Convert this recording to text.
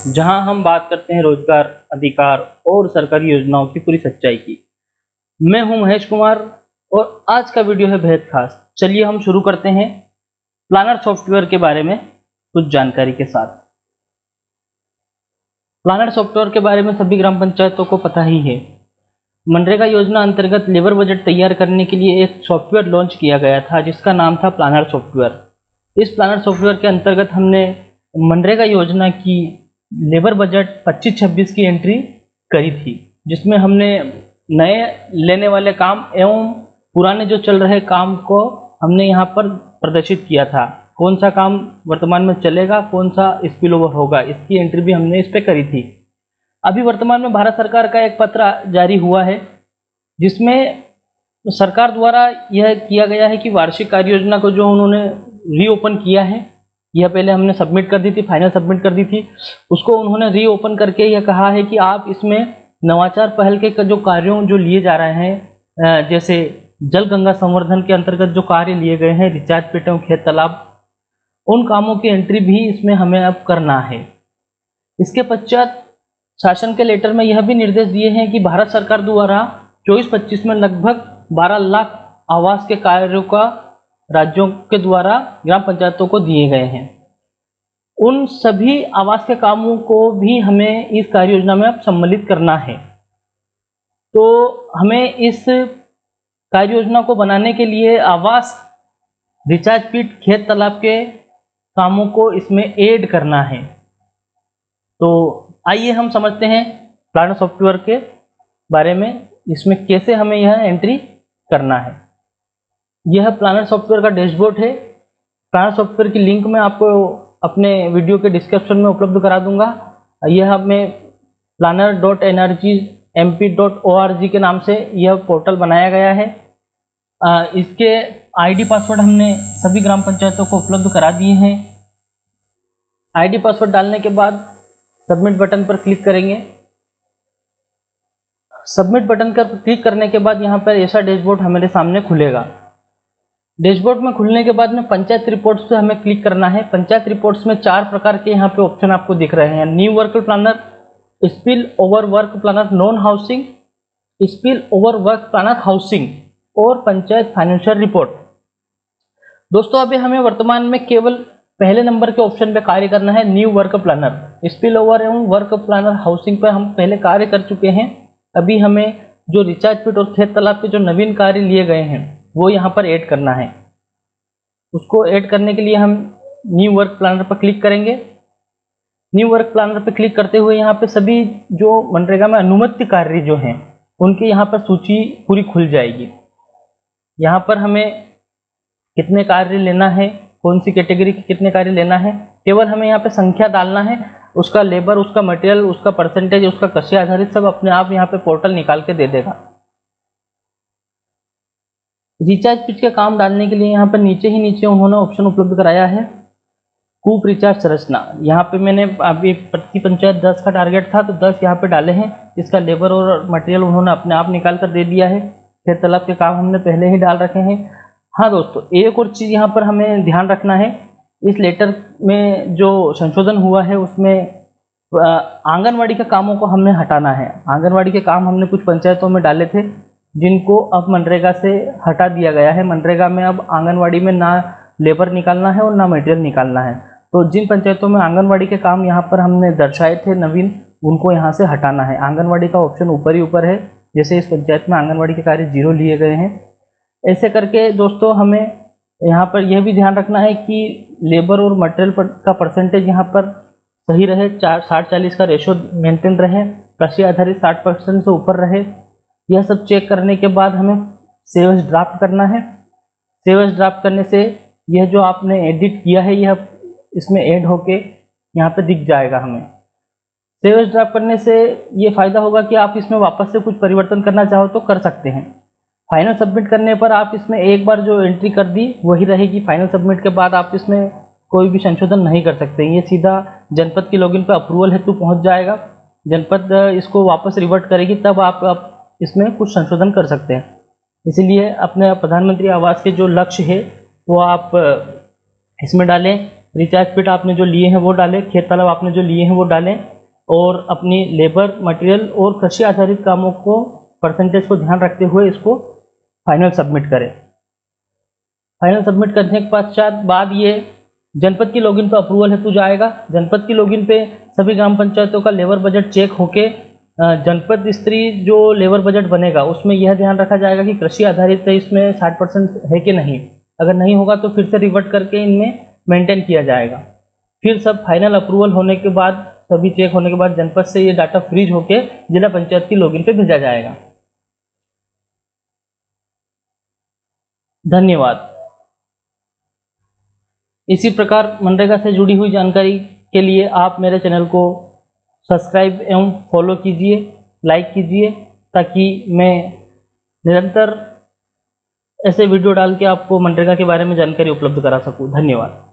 जहां हम बात करते हैं रोजगार, अधिकार और सरकारी योजनाओं की पूरी सच्चाई की। मैं हूं महेश कुमार और आज का वीडियो है बेहद खास। चलिए हम शुरू करते हैं प्लानर सॉफ्टवेयर के बारे में कुछ जानकारी के साथ। प्लानर सॉफ्टवेयर के बारे में सभी ग्राम पंचायतों को पता ही है। मनरेगा योजना अंतर्गत लेबर बजट तैयार करने के लिए एक सॉफ्टवेयर लॉन्च किया गया था जिसका नाम था प्लानर सॉफ्टवेयर। इस प्लानर सॉफ्टवेयर के अंतर्गत हमने मनरेगा योजना की लेबर बजट 25-26 की एंट्री करी थी, जिसमें हमने नए लेने वाले काम एवं पुराने जो चल रहे काम को हमने यहाँ पर प्रदर्शित किया था। कौन सा काम वर्तमान में चलेगा, कौन सा स्पिल ओवर होगा, इसकी एंट्री भी हमने इस पे करी थी। अभी वर्तमान में भारत सरकार का एक पत्र जारी हुआ है जिसमें सरकार द्वारा यह किया गया है कि वार्षिक कार्य योजना को जो उन्होंने रीओपन किया है, यह पहले हमने सबमिट कर दी थी, फाइनल सबमिट कर दी थी, उसको उन्होंने रीओपन करके यह कहा है कि आप इसमें नवाचार पहल के जो कार्यों जो लिए जा रहे हैं, जैसे जल गंगा संवर्धन के अंतर्गत जो कार्य लिए गए हैं, रिचार्ज पिट एवं खेत तालाब, उन कामों की एंट्री भी इसमें हमें अब करना है। इसके पश्चात शासन के लेटर में यह भी निर्देश दिए हैं कि भारत सरकार द्वारा 24-25 में लगभग 12 लाख आवास के कार्यों का राज्यों के द्वारा ग्राम पंचायतों को दिए गए हैं। उन सभी आवास के कामों को भी हमें इस कार्य योजना में अब सम्मिलित करना है। तो हमें इस कार्य योजना को बनाने के लिए आवास, रिचार्ज पिट, खेत तालाब के कामों को इसमें ऐड करना है। तो आइए हम समझते हैं प्लानर सॉफ्टवेयर के बारे में, इसमें कैसे हमें यह एंट्री करना है। यह प्लानर सॉफ्टवेयर का डैशबोर्ड है। प्लानर सॉफ्टवेयर की लिंक मैं आपको अपने वीडियो के डिस्क्रिप्शन में उपलब्ध करा दूंगा। यह हमें planner.energymp.org के नाम से यह पोर्टल बनाया गया है। इसके आईडी पासवर्ड हमने सभी ग्राम पंचायतों को उपलब्ध करा दिए हैं। आईडी पासवर्ड डालने के बाद सबमिट बटन पर क्लिक करेंगे। सबमिट बटन पर क्लिक करने के बाद यहाँ पर ऐसा डैशबोर्ड हमारे सामने खुलेगा। डैशबोर्ड में खुलने के बाद में पंचायत रिपोर्ट्स पे हमें क्लिक करना है। पंचायत रिपोर्ट्स में 4 प्रकार के यहाँ पे ऑप्शन आपको दिख रहे हैं। New work planner, spill over work planner non housing, spill over work planner housing और पंचायत फाइनेंशियल रिपोर्ट। दोस्तों अभी हमें वर्तमान में केवल पहले नंबर के ऑप्शन पे कार्य करना है, new work planner. Spill over एवं वर्क प्लानर हाउसिंग पर हम पहले कार्य कर चुके हैं। अभी हमें जो रिचार्ज पिट और खेत तालाब के जो नवीन कार्य लिए गए हैं वो यहाँ पर ऐड करना है। उसको ऐड करने के लिए हम न्यू वर्क प्लानर पर क्लिक करेंगे। न्यू वर्क प्लानर पर क्लिक करते हुए यहाँ पे सभी जो मनरेगा में अनुमत कार्य जो हैं उनकी यहाँ पर सूची पूरी खुल जाएगी। यहाँ पर हमें कितने कार्य लेना है, कौन सी कैटेगरी के कितने कार्य लेना है, केवल हमें यहाँ पे संख्या डालना है। उसका लेबर, उसका मटेरियल, उसका परसेंटेज, उसका कृषि आधारित सब अपने आप यहाँ पे पोर्टल निकाल के दे देगा। रिचार्ज पिट के काम डालने के लिए यहाँ पर नीचे उन्होंने ऑप्शन उपलब्ध कराया है, कूप रिचार्ज संरचना। यहाँ पे मैंने अभी प्रति पंचायत 10 का टारगेट था तो 10 यहाँ पे डाले हैं। इसका लेबर और मटेरियल उन्होंने अपने आप निकाल कर दे दिया है। खेत तालाब के काम हमने पहले ही डाल रखे हैं। हाँ दोस्तों, एक और चीज़ यहाँ पर हमें ध्यान रखना है। इस लेटर में जो संशोधन हुआ है उसमें आंगनवाड़ी के कामों को हमने हटाना है। आंगनवाड़ी के काम हमने कुछ पंचायतों में डाले थे जिनको अब मनरेगा से हटा दिया गया है। मनरेगा में अब आंगनवाड़ी में ना लेबर निकालना है और ना मटेरियल निकालना है। तो जिन पंचायतों में आंगनवाड़ी के काम यहाँ पर हमने दर्शाए थे नवीन, उनको यहाँ से हटाना है। आंगनवाड़ी का ऑप्शन ऊपर ही ऊपर है, जैसे इस पंचायत में आंगनवाड़ी के कार्य 0 लिए गए हैं। ऐसे करके दोस्तों हमें यहाँ पर यह भी ध्यान रखना है कि लेबर और मटेरियल का परसेंटेज यहाँ पर सही रहे, 60-40 का रेशो मेंटेन रहे, कृषि आधारित 60% से ऊपर रहे। यह सब चेक करने के बाद हमें सेव एज ड्राफ्ट करना है। सेव एज ड्राफ्ट करने से यह जो आपने एडिट किया है यह इसमें ऐड होके यहाँ पे दिख जाएगा। हमें सेव एज ड्राफ्ट करने से ये फायदा होगा कि आप इसमें वापस से कुछ परिवर्तन करना चाहो तो कर सकते हैं। फाइनल सबमिट करने पर आप इसमें एक बार जो एंट्री कर दी वही रहेगी। फाइनल सबमिट के बाद आप इसमें कोई भी संशोधन नहीं कर सकते। ये सीधा जनपद की लॉगिन पर अप्रूवल हेतु पहुंच जाएगा। जनपद इसको वापस रिवर्ट करेगी, तब आप इसमें कुछ संशोधन कर सकते हैं। इसीलिए अपने प्रधानमंत्री आवास के जो लक्ष्य है वो आप इसमें डालें। रिचार्ज पिट आपने जो लिए हैं वो डालें, खेत तालाब आपने जो लिए हैं वो डालें, और अपनी लेबर, मटेरियल और कृषि आधारित कामों को परसेंटेज को ध्यान रखते हुए इसको फाइनल सबमिट करें। फाइनल सबमिट करने के पश्चात बाद ये जनपद की लॉगिन पे अप्रूवल हेतु जाएगा। जनपद की लॉगिन पे सभी ग्राम पंचायतों का लेबर बजट चेक होके जनपद स्तरीय जो लेबर बजट बनेगा उसमें यह ध्यान रखा जाएगा कि कृषि आधारित इसमें 60% है कि नहीं। अगर नहीं होगा तो फिर से रिवर्ट करके इनमें मेंटेन किया जाएगा। फिर सब फाइनल अप्रूवल होने के बाद, सभी चेक होने के बाद जनपद से ये डाटा फ्रीज होके जिला पंचायत की लॉगिन पे भेजा जाएगा। धन्यवाद। इसी प्रकार मनरेगा से जुड़ी हुई जानकारी के लिए आप मेरे चैनल को सब्सक्राइब एवं फॉलो कीजिए, लाइक कीजिए, ताकि मैं निरंतर ऐसे वीडियो डाल के आपको मनरेगा के बारे में जानकारी उपलब्ध करा सकूं। धन्यवाद।